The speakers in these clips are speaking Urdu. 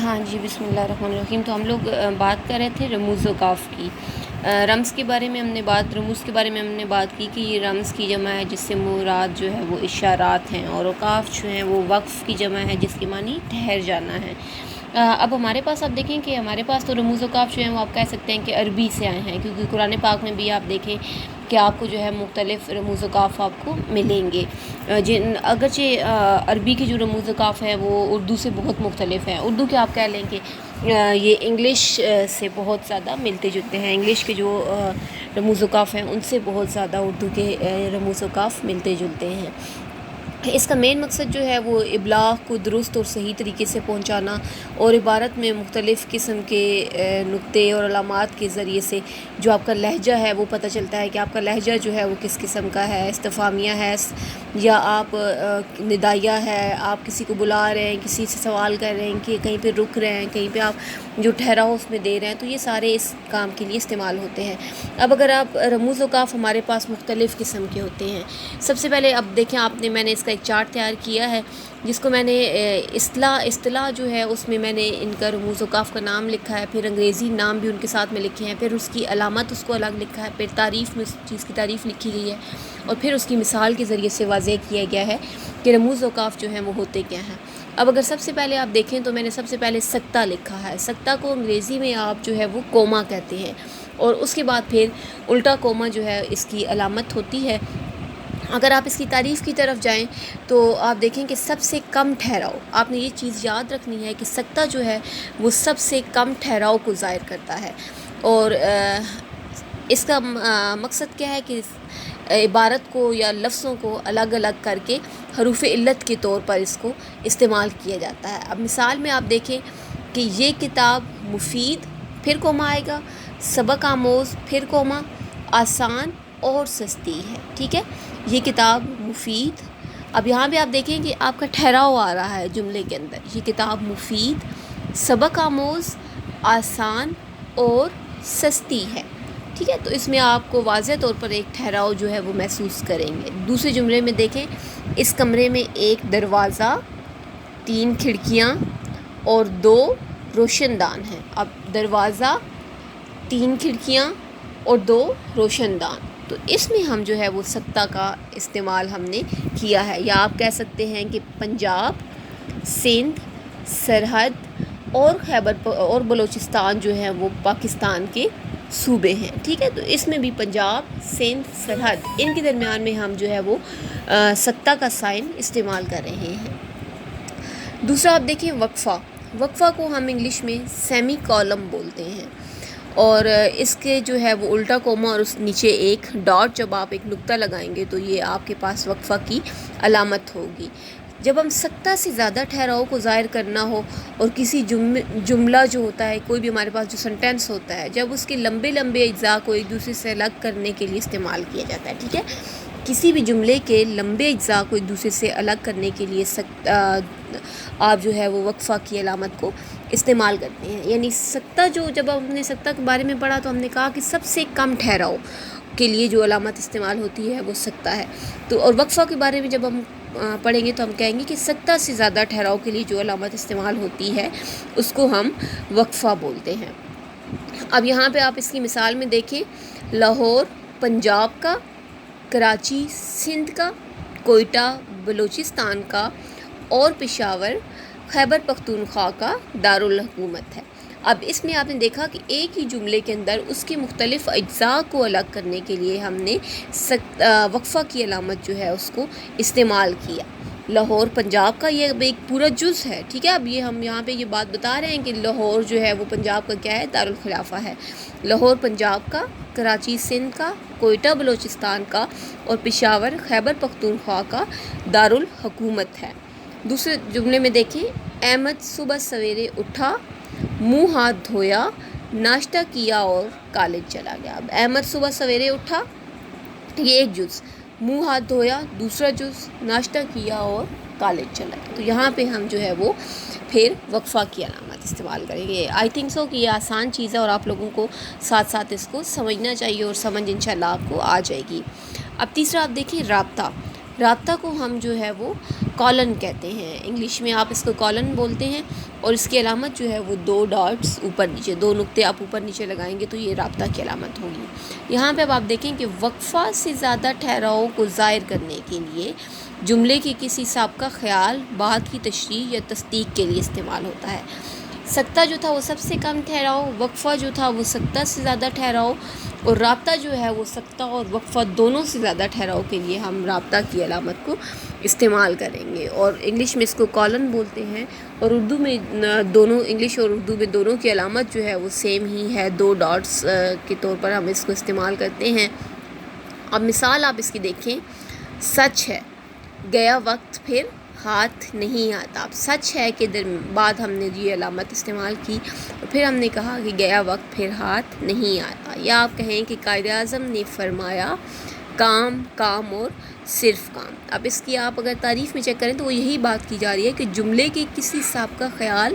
ہاں جی، بسم اللہ الرحمن الرحیم۔ تو ہم لوگ بات کر رہے تھے رموز و قاف کی۔ رمز کے بارے میں ہم نے رموز کے بارے میں ہم نے بات کی کہ یہ رمز کی جمع ہے جس سے مراد جو ہے وہ اشارات ہیں، اور اوقاف جو ہیں وہ وقف کی جمع ہے جس کے معنی ٹھہر جانا ہے۔ اب ہمارے پاس آپ دیکھیں کہ ہمارے پاس تو رموز و قاف جو ہیں وہ آپ کہہ سکتے ہیں کہ عربی سے آئے ہیں، کیونکہ قرآن پاک میں بھی آپ دیکھیں کہ آپ کو جو ہے مختلف رموز و قاف آپ کو ملیں گے، اگرچہ عربی کی جو رموز و قاف ہے وہ اردو سے بہت مختلف ہیں۔ اردو کے آپ کہہ لیں کہ یہ انگلش سے بہت زیادہ ملتے جلتے ہیں، انگلش کے جو رموز و قاف ہیں ان سے بہت زیادہ اردو کے رموز و قاف ملتے جلتے ہیں۔ اس کا مین مقصد جو ہے وہ ابلاغ کو درست اور صحیح طریقے سے پہنچانا، اور عبارت میں مختلف قسم کے نقطے اور علامات کے ذریعے سے جو آپ کا لہجہ ہے وہ پتہ چلتا ہے کہ آپ کا لہجہ جو ہے وہ کس قسم کا ہے، استفہامیہ ہے یا آپ ندائیہ ہے، آپ کسی کو بلا رہے ہیں، کسی سے سوال کر رہے ہیں کہ کہیں پہ رک رہے ہیں، کہیں پہ آپ جو ٹھہراؤ اس میں دے رہے ہیں، تو یہ سارے اس کام کے لیے استعمال ہوتے ہیں۔ اب اگر آپ رموز و قاف ہمارے پاس مختلف قسم کے ہوتے ہیں۔ سب سے پہلے اب دیکھیں میں نے اس کا ایک چارٹ تیار کیا ہے جس کو میں نے اصطلاح جو ہے اس میں میں نے ان کا رموز و قاف کا نام لکھا ہے، پھر انگریزی نام بھی ان کے ساتھ میں لکھے ہیں، پھر اس کی علامت اس کو الگ لکھا ہے، پھر تعریف میں اس چیز کی تعریف لکھی گئی ہے، اور پھر اس کی مثال کے ذریعے سے واضح کیا گیا ہے کہ رموز و قاف جو ہیں وہ ہوتے کیا ہیں۔ اب اگر سب سے پہلے آپ دیکھیں تو میں نے سب سے پہلے سکتہ لکھا ہے۔ سکتہ کو انگریزی میں آپ جو ہے وہ کوما کہتے ہیں، اور اس کے بعد پھر الٹا کوما جو ہے اس کی علامت ہوتی ہے۔ اگر آپ اس کی تعریف کی طرف جائیں تو آپ دیکھیں کہ سب سے کم ٹھہراؤ، آپ نے یہ چیز یاد رکھنی ہے کہ سکتہ جو ہے وہ سب سے کم ٹھہراؤ کو ظاہر کرتا ہے، اور اس کا مقصد کیا ہے کہ عبارت کو یا لفظوں کو الگ الگ کر کے حروف علت کے طور پر اس کو استعمال کیا جاتا ہے۔ اب مثال میں آپ دیکھیں کہ یہ کتاب مفید، پھر کوما آئے گا، سبق آموز، پھر کوما، آسان اور سستی ہے، ٹھیک ہے۔ یہ کتاب مفید، اب یہاں پہ آپ دیکھیں کہ آپ کا ٹھہراؤ آ رہا ہے جملے کے اندر، یہ کتاب مفید، سبق آموز، آسان اور سستی ہے، ٹھیک ہے۔ تو اس میں آپ کو واضح طور پر ایک ٹھہراؤ جو ہے وہ محسوس کریں گے۔ دوسرے جملے میں دیکھیں، اس کمرے میں ایک دروازہ، 3 کھڑکیاں اور 2 روشن دان ہیں۔ اب دروازہ، 3 کھڑکیاں اور 2 روشن دان، تو اس میں ہم جو ہے وہ سکتہ کا استعمال ہم نے کیا ہے، یا آپ کہہ سکتے ہیں کہ پنجاب، سندھ، سرحد اور خیبر اور بلوچستان جو ہیں وہ پاکستان کے صوبے ہیں، ٹھیک ہے۔ تو اس میں بھی پنجاب، سندھ، سرحد، ان کے درمیان میں ہم جو ہے وہ سکتہ کا سائن استعمال کر رہے ہیں۔ دوسرا آپ دیکھیں وقفہ۔ وقفہ کو ہم انگلش میں سیمی کالم بولتے ہیں، اور اس کے جو ہے وہ الٹا کوما اور اس نیچے ایک ڈاٹ، جب آپ ایک نقطہ لگائیں گے تو یہ آپ کے پاس وقفہ کی علامت ہوگی۔ جب ہم سکتہ سے زیادہ ٹھہراؤ کو ظاہر کرنا ہو، اور کسی جملہ جو ہوتا ہے، کوئی بھی ہمارے پاس جو سنٹینس ہوتا ہے، جب اس کے لمبے لمبے اجزاء کو ایک دوسرے سے الگ کرنے کے لیے استعمال کیا جاتا ہے، ٹھیک ہے۔ کسی بھی جملے کے لمبے اجزاء کو ایک دوسرے سے الگ کرنے کے لیے آپ جو ہے وہ وقفہ کی علامت کو استعمال کرتے ہیں۔ یعنی سکتہ جب ہم نے سکتہ کے بارے میں پڑھا تو ہم نے کہا کہ سب سے کم ٹھہراؤ کے لیے جو علامت استعمال ہوتی ہے وہ سکتہ ہے، تو اور وقفہ کے بارے میں جب ہم پڑھیں گے تو ہم کہیں گے کہ سکتہ سے زیادہ ٹھہراؤ کے لیے جو علامت استعمال ہوتی ہے اس کو ہم وقفہ بولتے ہیں۔ اب یہاں پہ آپ اس کی مثال میں دیکھیں، لاہور پنجاب کا، کراچی سندھ کا، کوئٹہ بلوچستان کا، اور پشاور خیبر پختونخوا کا دارالحکومت ہے۔ اب اس میں آپ نے دیکھا کہ ایک ہی جملے کے اندر اس کے مختلف اجزاء کو الگ کرنے کے لیے ہم نے وقفہ کی علامت جو ہے اس کو استعمال کیا۔ لاہور پنجاب کا یہ اب ایک پورا جز ہے، ٹھیک ہے۔ اب یہ ہم یہاں پہ یہ بات بتا رہے ہیں کہ لاہور جو ہے وہ پنجاب کا کیا ہے، دارالخلافہ ہے۔ لاہور پنجاب کا، کراچی سندھ کا، کوئٹہ بلوچستان کا، اور پشاور خیبر پختونخوا کا دارالحکومت ہے۔ دوسرے جملے میں دیکھیں، احمد صبح سویرے اٹھا، منہ ہاتھ دھویا، ناشتہ کیا اور کالج چلا گیا۔ اب احمد صبح سویرے اٹھا، یہ ایک جز، منہ ہاتھ دھویا دوسرا جز، ناشتہ کیا اور کالج چلا گیا۔ تو یہاں پہ ہم جو ہے وہ پھر وقفہ کی علامت استعمال کریں گے۔ آئی تھنک سو کہ یہ آسان چیز ہے، اور آپ لوگوں کو ساتھ ساتھ اس کو سمجھنا چاہیے، اور سمجھ انشاءاللہ آپ کو آ جائے گی۔ اب تیسرا آپ دیکھیں رابطہ۔ رابطہ کو ہم جو ہے وہ کالن کہتے ہیں، انگلش میں آپ اس کو کالن بولتے ہیں، اور اس کی علامت جو ہے وہ 2 ڈاٹس اوپر نیچے، 2 نقطے آپ اوپر نیچے لگائیں گے تو یہ رابطہ کی علامت ہوگی۔ یہاں پہ اب آپ دیکھیں کہ وقفہ سے زیادہ ٹھہراؤ کو ظاہر کرنے کے لیے جملے کے کسی سابقہ خیال، بات کی تشریح یا تصدیق کے لیے استعمال ہوتا ہے۔ سکتہ جو تھا وہ سب سے کم ٹھہراؤ، وقفہ جو تھا وہ سکتہ سے زیادہ ٹھہراؤ، اور رابطہ جو ہے وہ سکتہ اور وقفہ دونوں سے زیادہ ٹھہراؤ کے لیے ہم رابطہ کی علامت کو استعمال کریں گے، اور انگلش میں اس کو کالن بولتے ہیں، اور اردو میں دونوں، انگلش اور اردو میں دونوں کی علامت جو ہے وہ سیم ہی ہے، 2 ڈاٹس کے طور پر ہم اس کو استعمال کرتے ہیں۔ اب مثال آپ اس کی دیکھیں، سچ ہے گیا وقت پھر ہاتھ نہیں آتا۔ اب سچ ہے کہ بعد ہم نے یہ علامت استعمال کی، اور پھر ہم نے کہا کہ گیا وقت پھر ہاتھ نہیں آتا، یا آپ کہیں کہ قائد اعظم نے فرمایا کام کام اور صرف کام۔ اب اس کی آپ اگر تعریف میں چیک کریں تو وہ یہی بات کی جا رہی ہے کہ جملے کے کسی سابقہ خیال،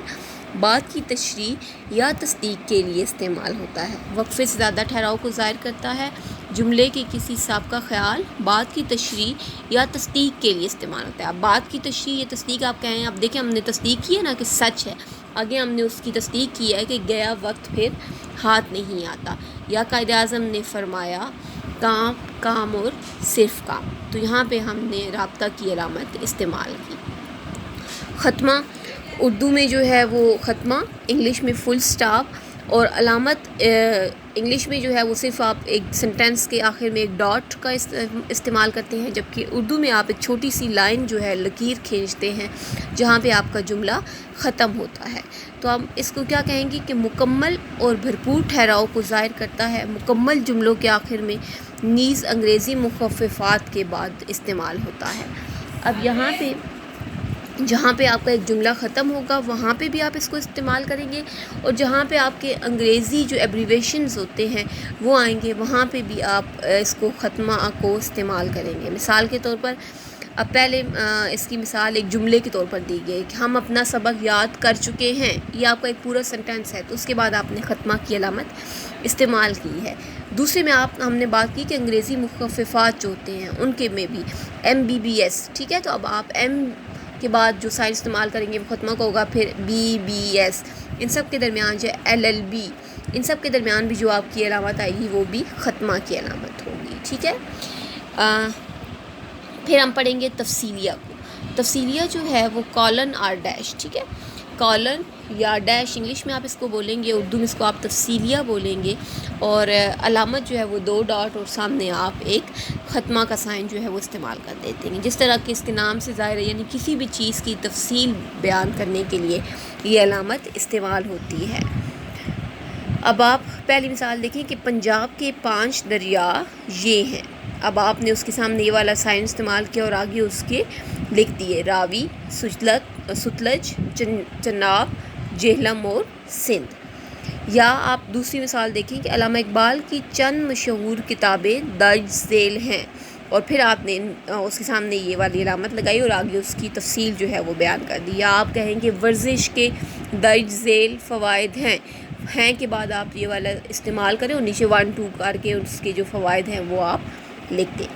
بات کی تشریح یا تصدیق کے لیے استعمال ہوتا ہے۔ وقفے سے زیادہ ٹھہراؤ کو ظاہر کرتا ہے، جملے کے کسی سابقہ خیال، بات کی تشریح یا تصدیق کے لیے استعمال ہوتا ہے۔ اب بات کی تشریح یا تصدیق آپ کہیں، اب دیکھیں ہم نے تصدیق کی ہے نا کہ سچ ہے، آگے ہم نے اس کی تصدیق کی ہے کہ گیا وقت پھر ہاتھ نہیں آتا، یا قائد اعظم نے فرمایا کام کام اور صرف کام، تو یہاں پہ ہم نے رابطہ کی علامت استعمال کی۔ ختمہ، اردو میں جو ہے وہ ختمہ، انگلش میں فل سٹاپ، اور علامت انگلش میں جو ہے وہ صرف آپ ایک سنٹینس کے آخر میں ایک ڈاٹ کا استعمال کرتے ہیں، جبکہ اردو میں آپ ایک چھوٹی سی لائن جو ہے لکیر کھینچتے ہیں جہاں پہ آپ کا جملہ ختم ہوتا ہے۔ تو ہم اس کو کیا کہیں گے کہ مکمل اور بھرپور ٹھہراؤ کو ظاہر کرتا ہے، مکمل جملوں کے آخر میں نیز انگریزی مخففات کے بعد استعمال ہوتا ہے۔ اب یہاں پہ جہاں پہ آپ کا ایک جملہ ختم ہوگا وہاں پہ بھی آپ اس کو استعمال کریں گے، اور جہاں پہ آپ کے انگریزی جو ایبریویشنز ہوتے ہیں وہ آئیں گے وہاں پہ بھی آپ اس کو ختمہ کو استعمال کریں گے۔ مثال کے طور پر اب پہلے اس کی مثال ایک جملے کے طور پر دی گئی کہ ہم اپنا سبق یاد کر چکے ہیں، یہ آپ کا ایک پورا سنٹینس ہے، تو اس کے بعد آپ نے ختمہ کی علامت استعمال کی ہے۔ دوسرے میں ہم نے بات کی کہ انگریزی مخففات جو ہوتے ہیں ان کے میں بھی MBBS، ٹھیک ہے، تو اب آپ M کے بعد جو سائن استعمال کریں گے وہ ختمہ کا ہوگا، پھر BBS، ان سب کے درمیان جو LLB، ان سب کے درمیان بھی جو آپ کی علامت آئے گی وہ بھی ختمہ کی علامت ہوگی، ٹھیک ہے۔ پھر ہم پڑھیں گے تفصیلیہ کو۔ تفصیلیہ جو ہے وہ کالن اور ڈیش، ٹھیک ہے، کالن یا ڈیش انگلش میں آپ اس کو بولیں گے، اردو میں اس کو آپ تفصیلیہ بولیں گے، اور علامت جو ہے وہ 2 ڈاٹ اور سامنے آپ ایک ختمہ کا سائن جو ہے وہ استعمال کر دیتے ہیں، جس طرح کہ اس کے نام سے ظاہر ہے، یعنی کسی بھی چیز کی تفصیل بیان کرنے کے لیے یہ علامت استعمال ہوتی ہے۔ اب آپ پہلی مثال دیکھیں کہ پنجاب کے 5 دریا یہ ہیں۔ اب آپ نے اس کے سامنے یہ والا سائن استعمال کیا اور آگے اس کے لکھ دیے راوی، ستلج، چناب، جہلم اور سندھ۔ یا آپ دوسری مثال دیکھیں کہ علامہ اقبال کی چند مشہور کتابیں درج ذیل ہیں، اور پھر آپ نے اس کے سامنے یہ والی علامت لگائی اور آگے اس کی تفصیل جو ہے وہ بیان کر دی۔ یا آپ کہیں کہ ورزش کے درج ذیل فوائد ہیں کے بعد آپ یہ والا استعمال کریں اور نیچے 1 2 کر کے اس کے جو فوائد ہیں وہ آپ لکھ دیں۔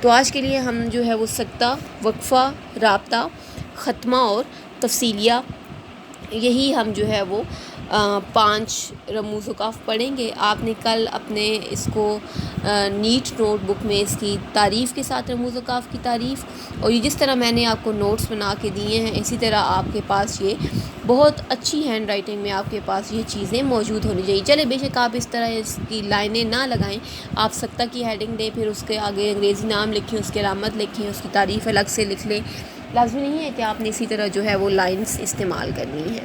تو آج کے لیے ہم جو ہے وہ سکتہ، وقفہ، رابطہ، ختمہ اور تفصیلیہ، یہی ہم جو ہے وہ 5 رموز وقاف پڑھیں گے۔ آپ نے کل اپنے اس کو نیٹ نوٹ بک میں اس کی تعریف کے ساتھ رموز وقاف کی تعریف، اور یہ جس طرح میں نے آپ کو نوٹس بنا کے دیے ہیں اسی طرح آپ کے پاس یہ بہت اچھی ہینڈ رائٹنگ میں آپ کے پاس یہ چیزیں موجود ہونی چاہیے۔ چلے بے شک آپ اس طرح اس کی لائنیں نہ لگائیں، آپ سکتہ کی ہیڈنگ دیں، پھر اس کے آگے انگریزی نام لکھیں، اس کی علامت لکھیں، اس کی تعریف الگ سے لکھ لیں، لازمی نہیں ہے کہ آپ نے اسی طرح جو ہے وہ لائنز استعمال کرنی ہے۔